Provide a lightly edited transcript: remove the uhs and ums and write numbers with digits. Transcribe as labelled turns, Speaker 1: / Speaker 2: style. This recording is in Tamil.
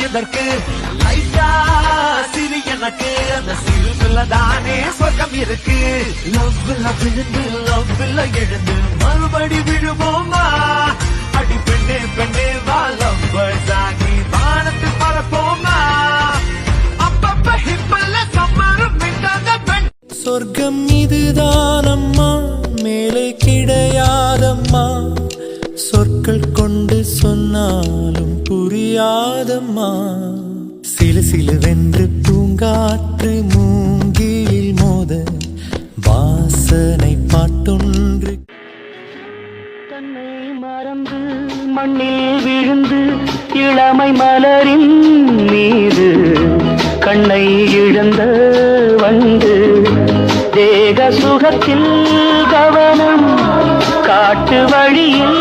Speaker 1: எதற்கு லைட்டா சிரி எனக்கு அந்த சிறுல தானே சொர்க்கம் இருக்கு லவ்ல விழுந்து லவ்ல எழுந்து மறுபடி விழுவோமா அடி பெண்ணே பெண்ணே வா லவ்வர்ஸ் ஆகி வானத்து பறப்போமா அப்பப்ப ஹிப்பல்ல சம்மரும் விட்டாத பெண்
Speaker 2: சொர்க்கம் இதுதான் அம்மா மேலே கிடையாதம்மா சொற்கள் கொண்டு சொன்னாலும் புரியாதம்மா சிலு சிலுவென்று பூங்காற்று மூங்கில் மோத வாசனை பாட்டொன்று
Speaker 3: தன்னை மறந்து மண்ணில் விழுந்து இளமை மலரின் மீது கண்ணை இழந்த வந்து தேக சுகத்தில் கவனம் காட்டு வழியில்